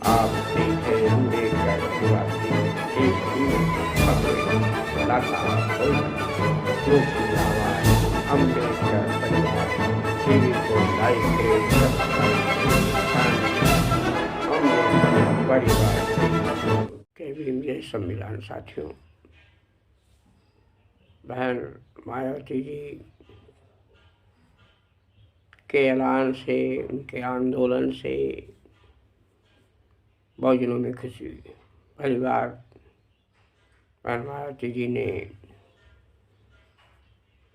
आपसे अम्बेडकर आदिवासी देश की खबरें लगातार लोक की आवाज अम्बेडकर परिवार टीवी को लाइक करें, सब्सक्राइब करें। अम्बेडकर परिवार के भी संविधान साथियों, बहन मायावती जी के ऐलान से, उनके आंदोलन से बहुजनों में खुशी हुई। पहली बार बहन मायावती जी ने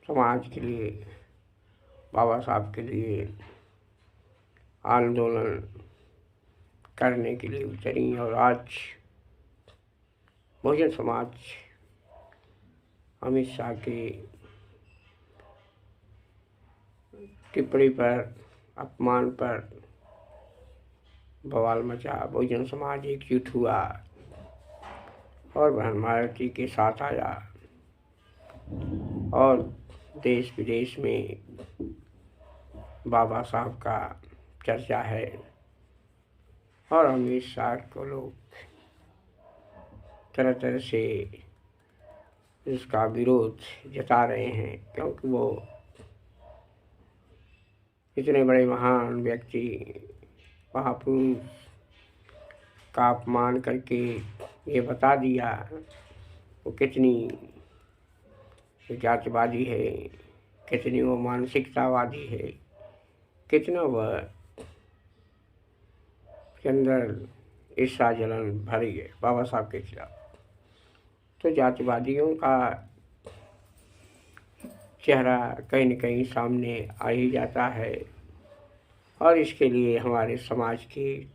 समाज के लिए, बाबा साहब के लिए आंदोलन करने के लिए उतरी और आज बहुजन समाज अमित शाह की टिप्पणी पर, अपमान पर बवाल मचा। बहुजन समाज एकजुट हुआ और बहन मायावती के साथ आया और देश विदेश में बाबा साहब का चर्चा है और अमित शाह को लोग तरह तरह से इसका विरोध जता रहे हैं, क्योंकि वो इतने बड़े महान व्यक्ति, महापुरुष का अपमान करके ये बता दिया वो कितनी जातिवादी है, कितनी वो मानसिकतावादी है, कितना वह के अंदर ईर्ष्या जलन भरी है बाबा साहब के खिलाफ। तो जातिवादियों का चेहरा कहीं न कहीं सामने आ ही जाता है और इसके लिए हमारे समाज की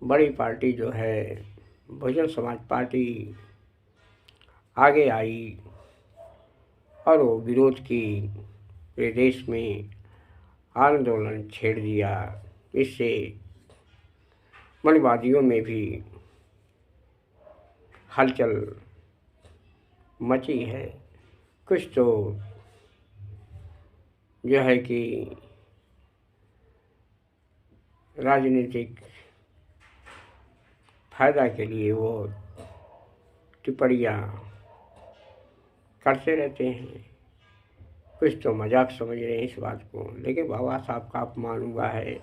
बड़ी पार्टी जो है बहुजन समाज पार्टी आगे आई और वो विरोध की पूरे देश में आंदोलन छेड़ दिया। इससे मनुवादियों में भी हलचल मची है। कुछ तो जो है कि राजनीतिक फायदा के लिए वो टिप्पणियाँ करते रहते हैं, कुछ तो मजाक समझ रहे हैं इस बात को, लेकिन बाबा साहब का अपमान हुआ है,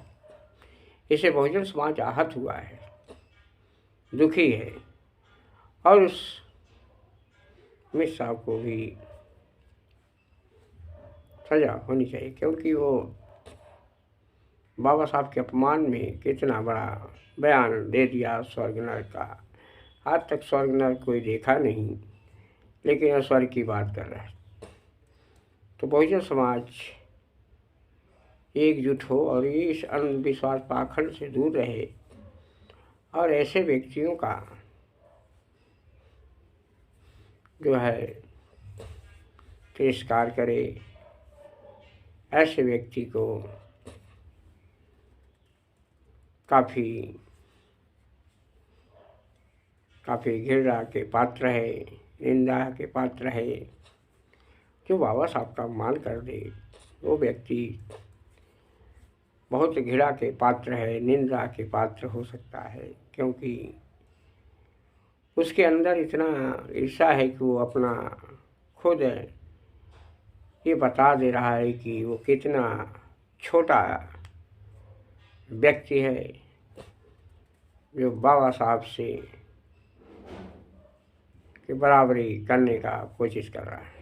इससे बहुजन समाज आहत हुआ है, दुखी है और उस अमित शाह को भी सजा होनी चाहिए, क्योंकि वो बाबा साहब के अपमान में कितना बड़ा बयान दे दिया स्वर्ग नर्क का। आज तक स्वर्ग नर्क कोई देखा नहीं, लेकिन स्वर्ग की बात कर रहा है। तो बहुजन समाज एकजुट हो और इस अंधविश्वास पाखंड से दूर रहे और ऐसे व्यक्तियों का जो है तिरस्कार करे, ऐसे व्यक्ति को काफ़ी घृणा के पात्र है, निंदा के पात्र है। जो बाबा साहब का मान कर दे वो व्यक्ति बहुत घृणा के पात्र है, निंदा के पात्र हो सकता है, क्योंकि उसके अंदर इतना ईर्ष्या है कि वो अपना खुद ये बता दे रहा है कि वो कितना छोटा व्यक्ति है जो बाबा साहब से की बराबरी करने का कोशिश कर रहा है।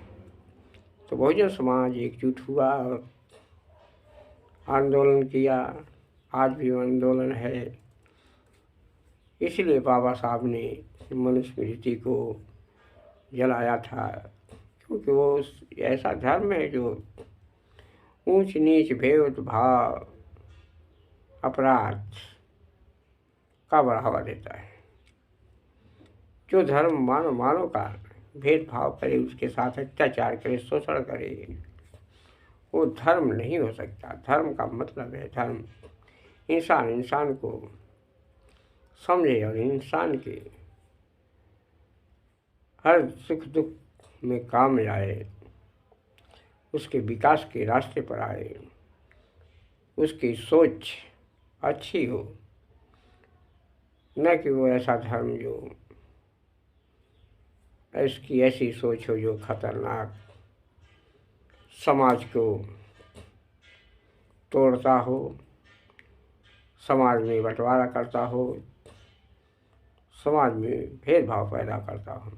तो बहुजन समाज एकजुट हुआ और आंदोलन किया, आज भी आंदोलन है। इसलिए बाबा साहब ने मनुस्मृति को जलाया था, क्योंकि वो ऐसा धर्म है जो ऊंच नीच भेदभाव अपराध का बढ़ावा देता है। जो धर्म मानव का भेदभाव करे, उसके साथ अत्याचार करे, शोषण करे, वो धर्म नहीं हो सकता। धर्म का मतलब है धर्म इंसान को समझे और इंसान के हर सुख दुख में काम आए, उसके विकास के रास्ते पर आए, उसकी सोच अच्छी हो, न कि वो ऐसा धर्म जो इसकी ऐसी सोच हो जो खतरनाक समाज को तोड़ता हो, समाज में बंटवारा करता हो, समाज में भेदभाव पैदा करता हो।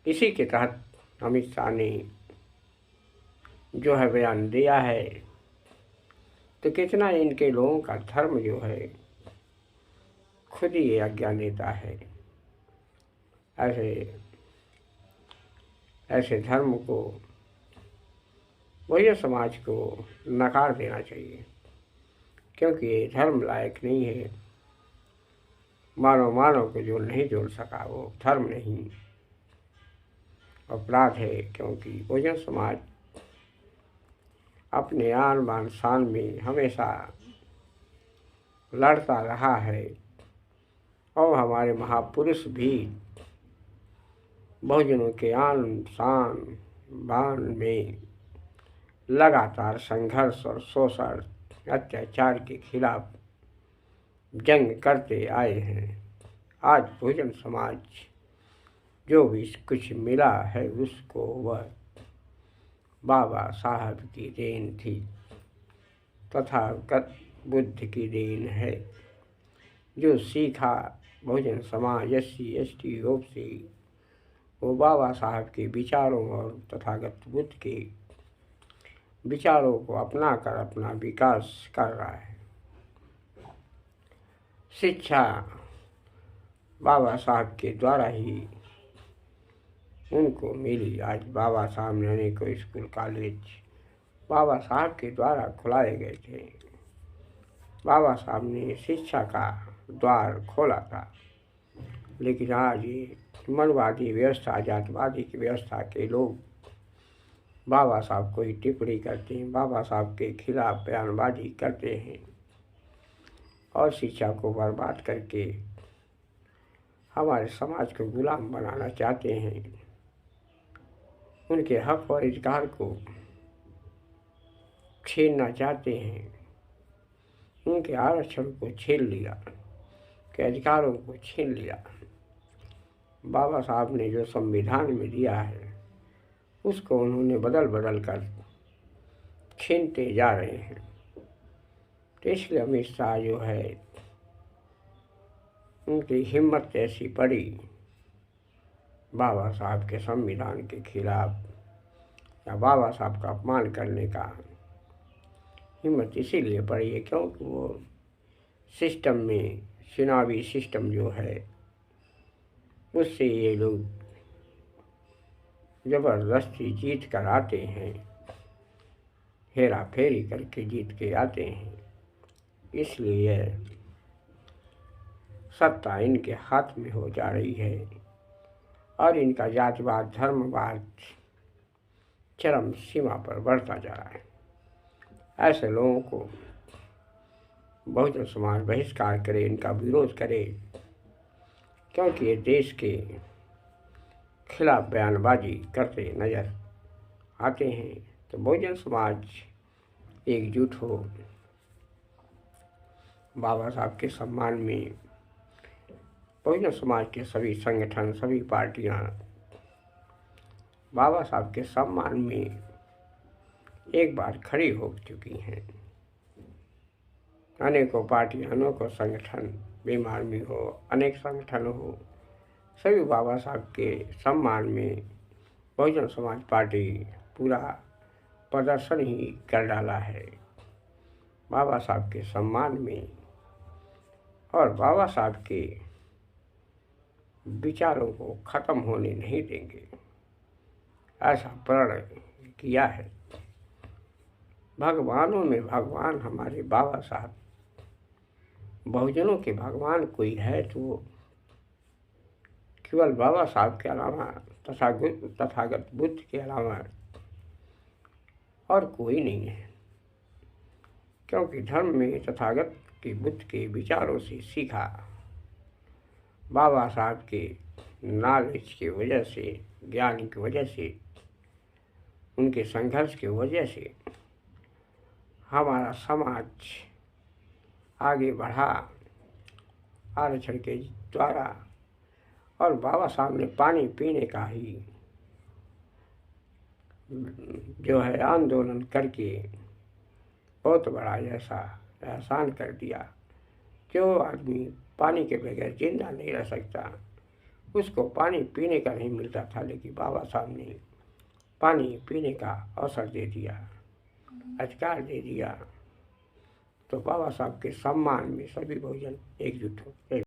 इसी के तहत अमित शाह ने जो है बयान दिया है। तो कितना इनके लोगों का धर्म जो है खुद ही आज्ञा देता है। ऐसे धर्म को वही समाज को नकार देना चाहिए, क्योंकि ये धर्म लायक नहीं है। मानव को जो नहीं जोड़ सका वो धर्म नहीं, अपराध है। क्योंकि बहुजन समाज अपने आन बान शान में हमेशा लड़ता रहा है, और हमारे महापुरुष भी बहुजनों के आन शान बान में लगातार संघर्ष और शोषण अत्याचार के खिलाफ जंग करते आए हैं। आज बहुजन समाज जो भी कुछ मिला है उसको वह बाबा साहब की देन थी, तथागत बुद्ध की देन है। जो सीखा Bahujan Samaj SC ST OBC वो बाबा साहब के विचारों और तथागत बुद्ध के विचारों को अपनाकर अपना विकास कर रहा है। शिक्षा बाबा साहब के द्वारा ही उनको मिली। आज बाबा साहब ने अनेकों स्कूल कॉलेज बाबा साहब के द्वारा खुलाए गए थे। बाबा साहब ने शिक्षा का द्वार खोला था। लेकिन आज ये मनवादी व्यवस्था, जातिवादी की व्यवस्था के लोग बाबा साहब को ही टिप्पणी करते हैं, बाबा साहब के खिलाफ बयानबाजी करते हैं और शिक्षा को बर्बाद करके हमारे समाज को गुलाम बनाना चाहते हैं। उनके हक और अधिकार को छीनना चाहते हैं। उनके आरक्षण को छीन लिया, के अधिकारों को छीन लिया। बाबा साहब ने जो संविधान में दिया है उसको उन्होंने बदल कर छीनते जा रहे हैं। तो इसलिए अमित शाह जो है उनकी हिम्मत ऐसी पड़ी बाबा साहब के संविधान के खिलाफ या बाबा साहब का अपमान करने का हिम्मत इसीलिए पड़ी है क्योंकि वो सिस्टम में चुनावी सिस्टम जो है उससे ये लोग ज़बरदस्ती जीत कर आते हैं, हेरा फेरी करके जीत के आते हैं। इसलिए सत्ता इनके हाथ में हो जा रही है और इनका जातिवाद धर्मवाद चरम सीमा पर बढ़ता जा रहा है। ऐसे लोगों को बहुजन समाज बहिष्कार करे, इनका विरोध करे, क्योंकि ये देश के खिलाफ बयानबाजी करते नज़र आते हैं। तो बहुजन समाज एकजुट हो, बाबा साहब के सम्मान में बहुजन समाज के सभी संगठन, सभी पार्टियां बाबा साहब के सम्मान में एक बार खड़ी हो चुकी हैं। अनेकों पार्टियां, अनेकों संगठन, भीम आर्मी हो, अनेक संगठन हो, सभी बाबा साहब के सम्मान में बहुजन समाज पार्टी पूरा प्रदर्शन ही कर डाला है बाबा साहब के सम्मान में, और बाबा साहब के विचारों को ख़त्म होने नहीं देंगे, ऐसा प्रण किया है। भगवानों में भगवान हमारे बाबा साहब, बहुजनों के भगवान कोई है तो केवल बाबा साहब के अलावा, तथागत बुद्ध के अलावा और कोई नहीं है। क्योंकि धर्म में तथागत के बुद्ध के विचारों से सीखा, बाबा साहब के नॉलेज की वजह से, ज्ञान की वजह से, उनके संघर्ष की वजह से हमारा समाज आगे बढ़ा आरक्षण के द्वारा, और बाबा साहब ने पानी पीने का ही जो है आंदोलन करके बहुत बड़ा ऐसा एहसान कर दिया। जो आदमी पानी के बगैर जिंदा नहीं रह सकता, उसको पानी पीने का नहीं मिलता था, लेकिन बाबा साहब ने पानी पीने का अवसर दे दिया, अधिकार दे दिया। तो बाबा साहब के सम्मान में सभी बहुजन एकजुट हो।